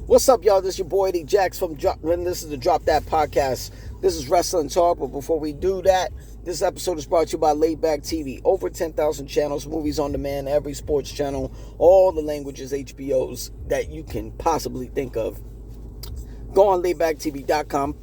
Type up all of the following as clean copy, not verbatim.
What's up, y'all? This is your boy Eddie Jax from Drop, and this is the Drop That Podcast. This is Wrestling Talk, but before we do that, this episode is brought to you by Laidback TV. Over 10,000 channels, movies on demand, every sports channel, all the languages, HBOs that you can possibly think of. Go on laidbacktv.com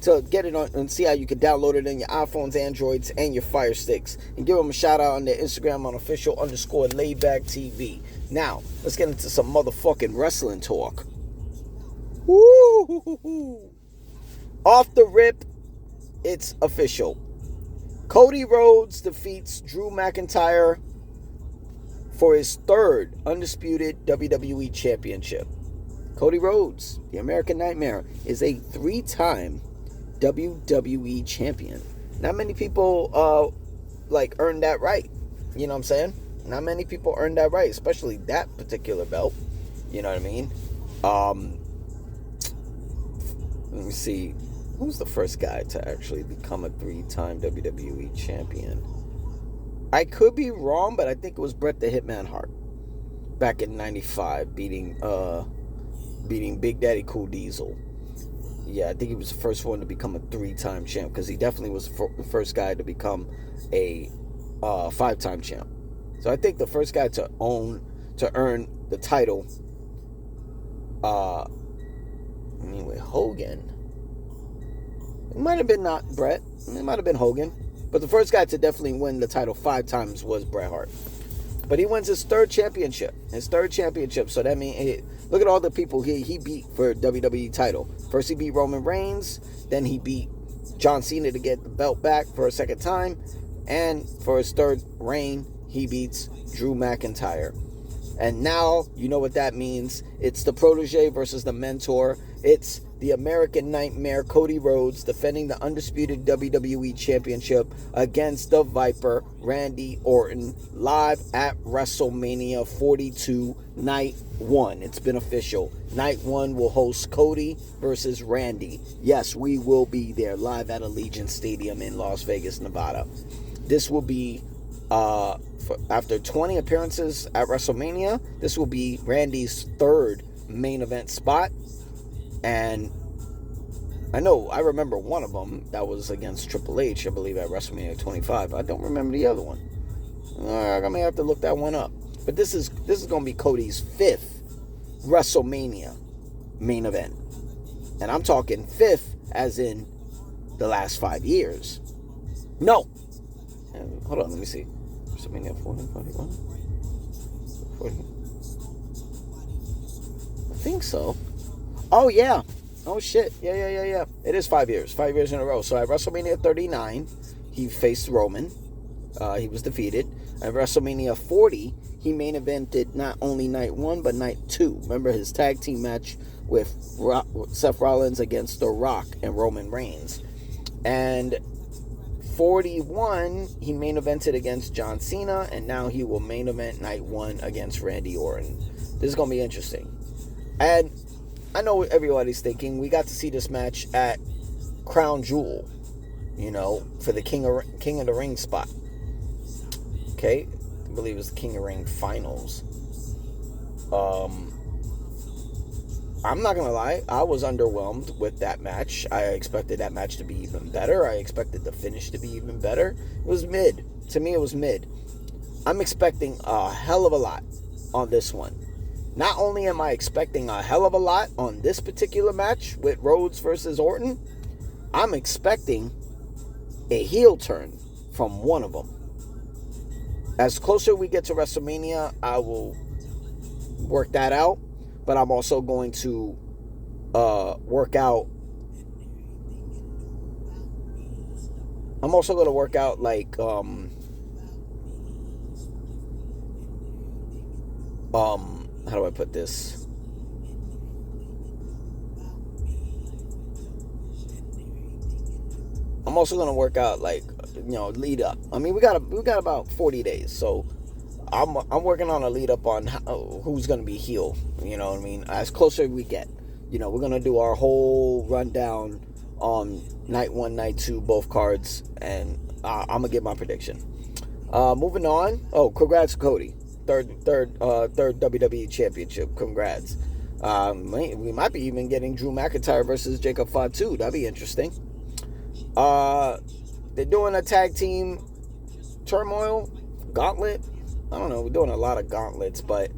to get it on and see how you can download it in your iPhones, Androids, and your Fire Sticks. And give them a shout out on their Instagram on official_laidbacktv. Now, let's get into some motherfucking wrestling talk. Woo! Off the rip, it's official. Cody Rhodes defeats Drew McIntyre for his third undisputed WWE Championship. Cody Rhodes, the American Nightmare, is a three-time WWE champion. Not many people earn that right. You know what I'm saying? Not many people earn that right, especially that particular belt. You know what I mean? Let me see. Who's the first guy to actually become a three-time WWE champion? I could be wrong, but I think it was Bret the Hitman Hart back in '95, beating Big Daddy Cool Diesel. Yeah, I think he was the first one to become a three-time champ, because he definitely was the first guy to become a five-time champ. So I think the first guy to earn the title, with Hogan. It might have been not Bret. It might have been Hogan. But the first guy to definitely win the title 5 times was Bret Hart. But he wins his third championship. So that means, look at all the people he beat for WWE title. First he beat Roman Reigns. Then he beat John Cena to get the belt back for a second time. And for his third reign, he beats Drew McIntyre. And now, you know what that means. It's the protege versus the mentor. It's the American Nightmare, Cody Rhodes, defending the undisputed WWE Championship against the Viper, Randy Orton, live at WrestleMania 42, Night 1. It's been official. Night 1 will host Cody versus Randy. Yes, we will be there live at Allegiant Stadium in Las Vegas, Nevada. This will be... after 20 appearances at WrestleMania, this will be Randy's third main event spot. And I remember one of them that was against Triple H, I believe, at WrestleMania 25. I don't remember the other one. I may have to look that one up. But this is going to be Cody's 5th WrestleMania main event. And I'm talking 5th as in the last 5 years. No. Hold on, let me see. WrestleMania 40, 41? 40. I think so. Oh, yeah. Oh, shit. Yeah. It is 5 years. 5 years in a row. So at WrestleMania 39, he faced Roman. He was defeated. At WrestleMania 40, he main evented not only Night 1, but Night 2. Remember his tag team match with Seth Rollins against The Rock and Roman Reigns. And 41, he main evented against John Cena, and now he will main event Night 1 against Randy Orton. This is going to be interesting. And I know what everybody's thinking. We got to see this match at Crown Jewel, for the King of the Ring spot. Okay? I believe it was the King of the Ring finals. I'm not going to lie, I was underwhelmed with that match. I expected that match to be even better. I expected the finish to be even better. It was mid. To me, it was mid. I'm expecting a hell of a lot on this one. Not only am I expecting a hell of a lot on this particular match with Rhodes versus Orton, I'm expecting a heel turn from one of them. As closer we get to WrestleMania, I will work that out. But I'm also going to work out. I'm also going to work out how do I put this? I'm also going to work out lead up. I mean, we got about 40 days, so I'm working on a lead up on who's going to be heel. You know what I mean? As closer we get, we're going to do our whole rundown on Night 1, Night 2, both cards, and I'm going to get my prediction. Moving on. Oh, congrats, Cody. Third WWE Championship. Congrats. We might be even getting Drew McIntyre versus Jacob Fatu. That'd be interesting. They're doing a tag team turmoil gauntlet. I don't know. We're doing a lot of gauntlets, but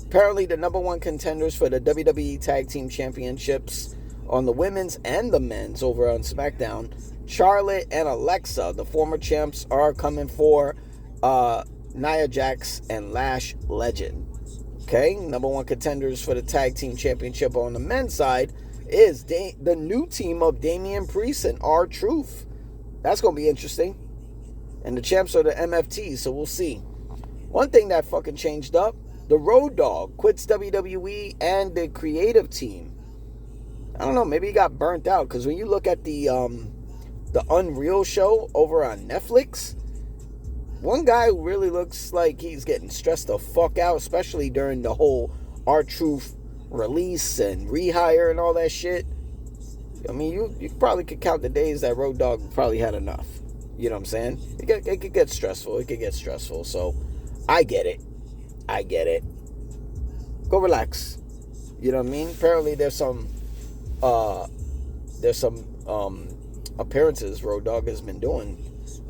apparently the number one contenders for the WWE Tag Team Championships on the women's and the men's over on SmackDown, Charlotte and Alexa, the former champs, are coming for Nia Jax and Lash Legend. Okay, number one contenders for the Tag Team Championship on the men's side is the new team of Damian Priest and R-Truth. That's going to be interesting. And the champs are the MFT, so we'll see. One thing that fucking changed up, the Road Dogg quits WWE and the creative team. I don't know, maybe he got burnt out, because when you look at the Unreal show over on Netflix, one guy who really looks like he's getting stressed the fuck out, especially during the whole R-Truth release and rehire and all that shit. I mean, you probably could count the days that Road Dogg probably had enough. You know what I'm saying? It could get stressful. It could get stressful. So, I get it. Go relax. You know what I mean? Apparently, there's some appearances Road Dogg has been doing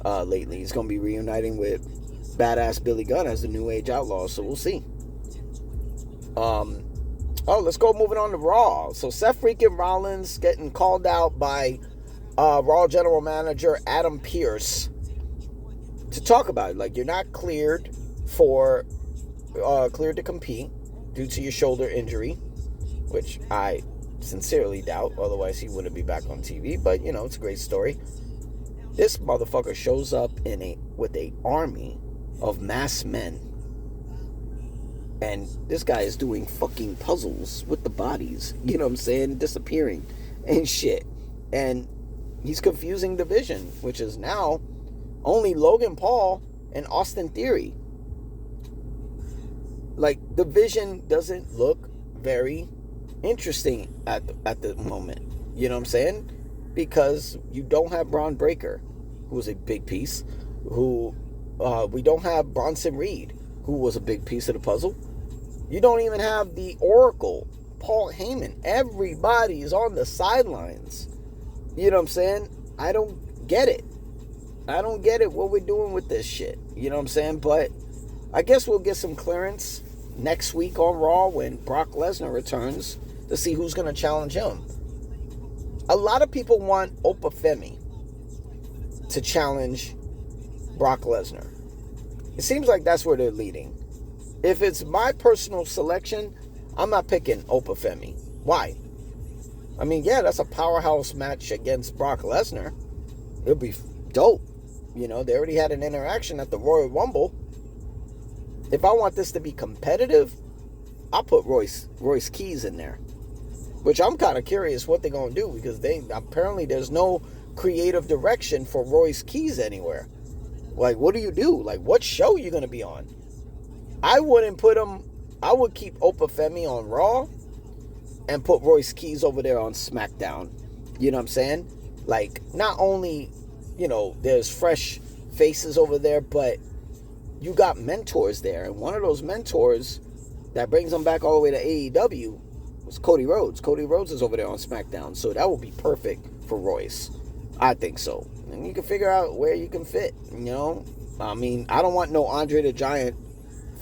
lately. He's going to be reuniting with badass Billy Gunn as the New Age Outlaw, so we'll see. Let's go moving on to Raw. So Seth freaking Rollins getting called out by Raw General Manager Adam Pearce to talk about it. Like, you're not cleared to compete due to your shoulder injury, which I sincerely doubt. Otherwise, he wouldn't be back on TV. But, you know, it's a great story. This motherfucker shows up with a army of masked men. And this guy is doing fucking puzzles with the bodies. You know what I'm saying? Disappearing and shit. And he's confusing the Vision, which is now only Logan Paul and Austin Theory. Like, the Vision doesn't look very interesting at the moment. You know what I'm saying? Because you don't have Braun Breaker, who was a big piece. We don't have Bronson Reed, who was a big piece of the puzzle. You don't even have the Oracle, Paul Heyman. Everybody is on the sidelines. You know what I'm saying? I don't get it. What we're doing with this shit. You know what I'm saying? But I guess we'll get some clearance next week on Raw when Brock Lesnar returns to see who's going to challenge him. A lot of people want Opa Femi to challenge Brock Lesnar. It seems like that's where they're leading. If it's my personal selection, I'm not picking Opa Femi. Why? I mean, yeah, that's a powerhouse match against Brock Lesnar. It'll be dope. You know, they already had an interaction at the Royal Rumble. If I want this to be competitive, I'll put Royce Keys in there. Which I'm kind of curious what they're going to do, because apparently there's no creative direction for Royce Keys anywhere. Like, what do you do? Like, what show are you going to be on? I wouldn't put him. I would keep Opa Femi on Raw and put Royce Keys over there on SmackDown. You know what I'm saying? Like, not only, you know, there's fresh faces over there, but you got mentors there. And one of those mentors that brings them back all the way to AEW was Cody Rhodes. Cody Rhodes is over there on SmackDown. So that would be perfect for Royce. I think so. And you can figure out where you can fit, you know? I mean, I don't want no Andre the Giant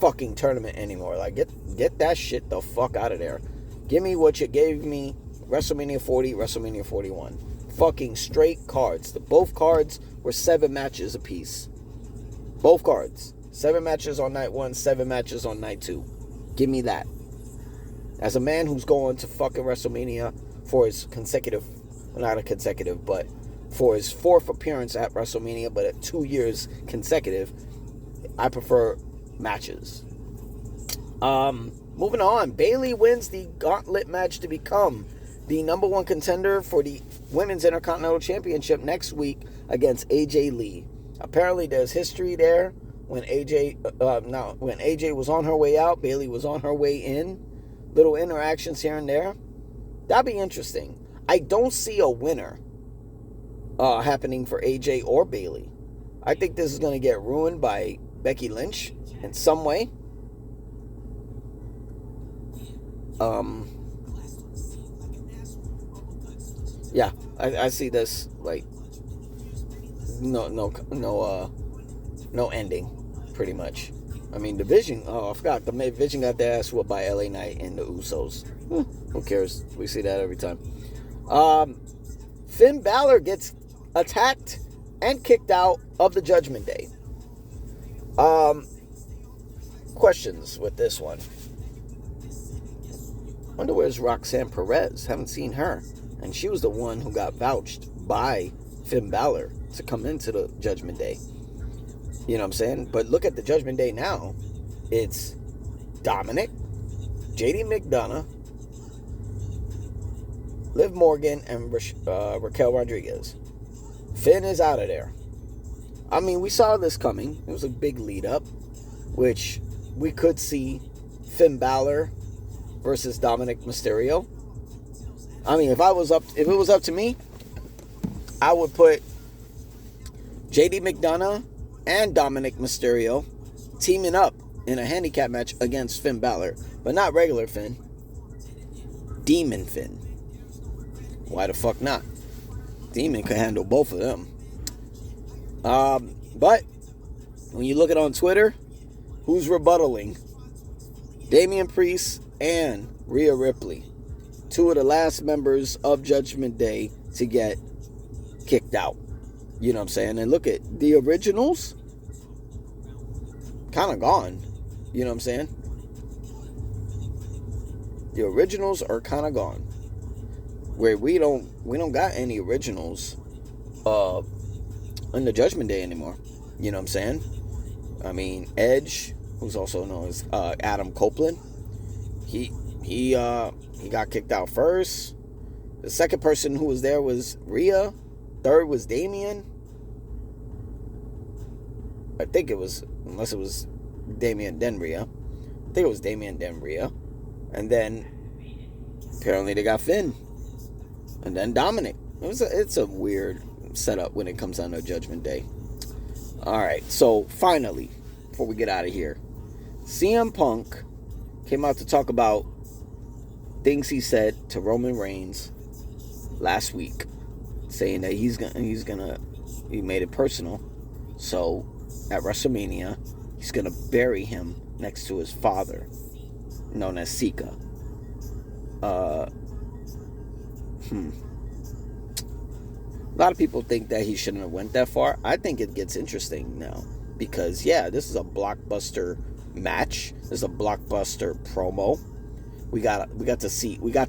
fucking tournament anymore. Like, get that shit the fuck out of there. Give me what you gave me WrestleMania 40, WrestleMania 41. Fucking straight cards. Both cards were 7 matches apiece. Both cards. 7 matches on night 1, 7 matches on night 2. Give me that. As a man who's going to fucking WrestleMania for his for his 4th appearance at WrestleMania, but at 2 years consecutive, I prefer matches. Moving on. Bayley wins the gauntlet match to become the number 1 contender for the Women's Intercontinental Championship next week against AJ Lee. Apparently there's history there. When AJ was on her way out, Bayley was on her way in. Little interactions here and there. That'd be interesting. I don't see a winner happening for AJ or Bayley. I think this is going to get ruined by Becky Lynch in some way. Yeah, I see this like no ending, pretty much. I mean, the Vision. Oh, I forgot. The Vision got their ass whooped by LA Knight and the Usos. Who cares? We see that every time. Finn Balor gets attacked and kicked out of the Judgment Day. Questions with this one. Wonder where's Roxanne Perez? Haven't seen her. And she was the one who got vouched by Finn Balor to come into the Judgment Day. You know what I'm saying? But look at the Judgment Day now. It's Dominic, JD McDonough, Liv Morgan, and Raquel Rodriguez. Finn is out of there. I mean, we saw this coming. It was a big lead up, which we could see Finn Balor versus Dominic Mysterio. I mean, if it was up to me, I would put JD McDonough and Dominic Mysterio teaming up in a handicap match against Finn Balor, but not regular Finn. Demon Finn. Why the fuck not? Demon could handle both of them. But when you look at on Twitter, who's rebuttaling? Damian Priest and Rhea Ripley, two of the last members of Judgment Day to get kicked out. You know what I'm saying? And look at the originals, kind of gone. You know what I'm saying? The originals are kind of gone. Where we don't got any originals in the Judgment Day anymore. You know what I'm saying? I mean, Edge, who's also known as Adam Copeland, he got kicked out first. The second person who was there was Rhea. Third was Damian. I think it was, unless it was Damian then Rhea. I think it was Damian then Rhea. And then apparently they got Finn. And then Dominic. It's a weird setup when it comes down to Judgment Day. Alright, so finally, before we get out of here, CM Punk came out to talk about things he said to Roman Reigns last week, saying that he made it personal. So at WrestleMania, he's gonna bury him next to his father, known as Sika. A lot of people think that he shouldn't have went that far. I think it gets interesting now because this is a blockbuster match. This is a blockbuster promo. We got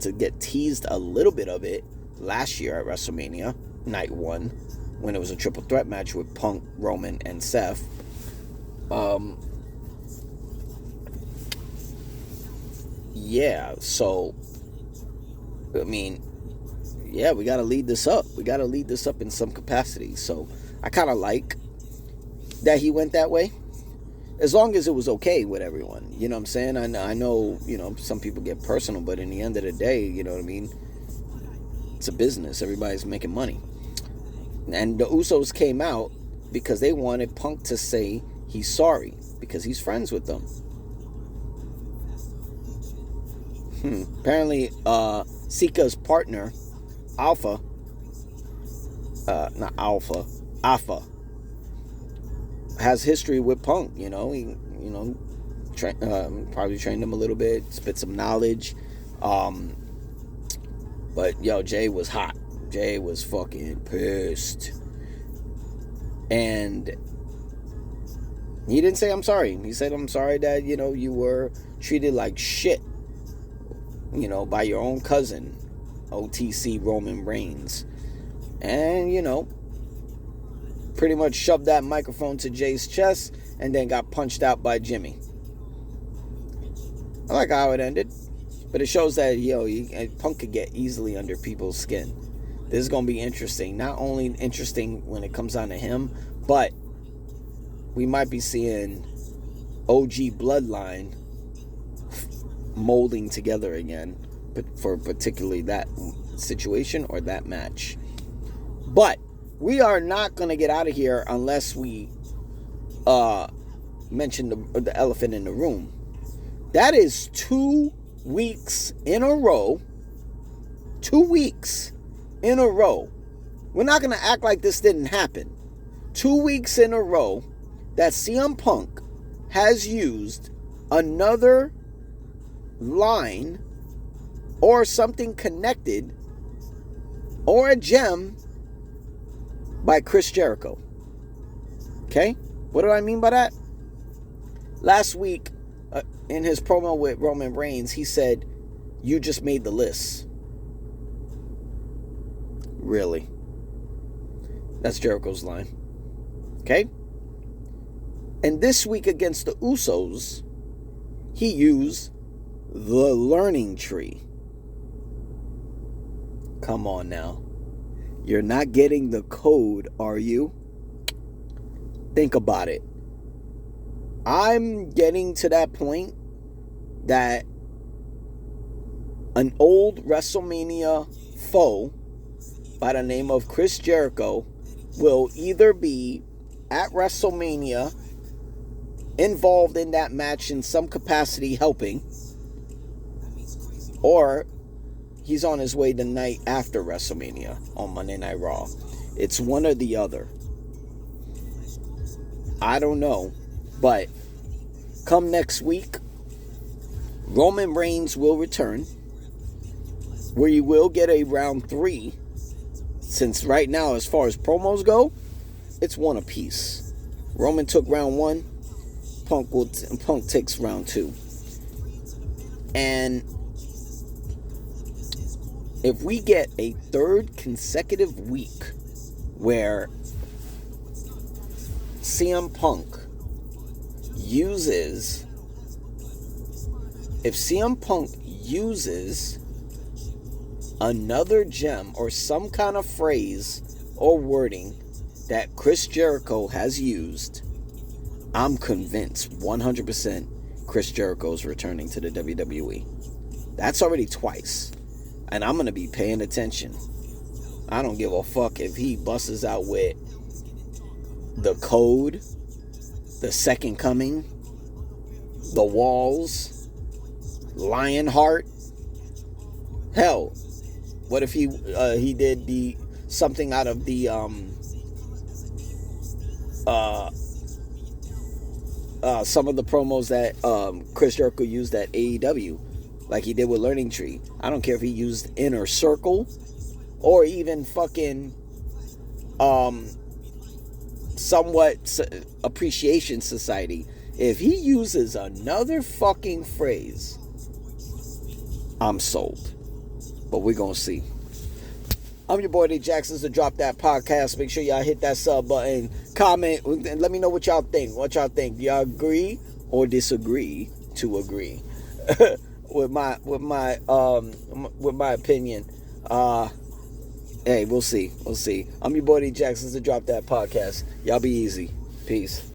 to get teased a little bit of it last year at WrestleMania Night 1 when it was a triple threat match with Punk, Roman, and Seth. So I mean, we got to lead this up. We got to lead this up in some capacity. So I kind of like that he went that way, as long as it was okay with everyone. You know what I'm saying? I know, some people get personal, but in the end of the day, you know what I mean? It's a business. Everybody's making money. And the Usos came out because they wanted Punk to say he's sorry because he's friends with them. Apparently, Sika's partner, Alpha, has history with Punk. He probably trained him a little bit, spit some knowledge. But Jay was hot. Jay was fucking pissed, and he didn't say I'm sorry. He said I'm sorry that you were treated like shit, by your own cousin, OTC Roman Reigns, and pretty much shoved that microphone to Jay's chest and then got punched out by Jimmy. I like how it ended, but it shows that Punk could get easily under people's skin. This is going to be interesting. Not only interesting when it comes down to him, but we might be seeing OG Bloodline molding together again, but for particularly that situation or that match. But we are not going to get out of here unless we mention the elephant in the room. That is 2 weeks in a row. 2 weeks in a row. We're not going to act like this didn't happen. 2 weeks in a row that CM Punk has used another line or something connected or a gem by Chris Jericho. Okay? What do I mean by that? Last week, in his promo with Roman Reigns, he said, "You just made the list." Really? That's Jericho's line. Okay? And this week against the Usos, he used the learning tree. Come on now. You're not getting the code, are you? Think about it. I'm getting to that point that an old WrestleMania foe by the name of Chris Jericho will either be at WrestleMania involved in that match in some capacity helping, or he's on his way the night after WrestleMania on Monday Night Raw. It's one or the other. I don't know. But come next week, Roman Reigns will return, where you will get a round 3. Since right now, as far as promos go, it's one apiece. Roman took round 1. Punk takes round 2. And if we get a third consecutive week where CM Punk uses another gem or some kind of phrase or wording that Chris Jericho has used, I'm convinced 100% Chris Jericho is returning to the WWE. That's already twice. And I'm going to be paying attention. I don't give a fuck if he busts out with the Code, the Second Coming, the Walls, Lionheart. Hell, what if he did something out of the some of the promos that Chris Jericho used at AEW, like he did with Learning Tree. I don't care if he used Inner Circle or even fucking somewhat Appreciation Society. If he uses another fucking phrase, I'm sold. But we're gonna see. I'm your boy D Jackson's the Drop That Podcast. Make sure y'all hit that sub button, comment, and let me know what y'all think. Do y'all agree or disagree to agree with my opinion? Hey, we'll see. I'm your boy D Jackson's the Drop That Podcast. Y'all be easy. Peace.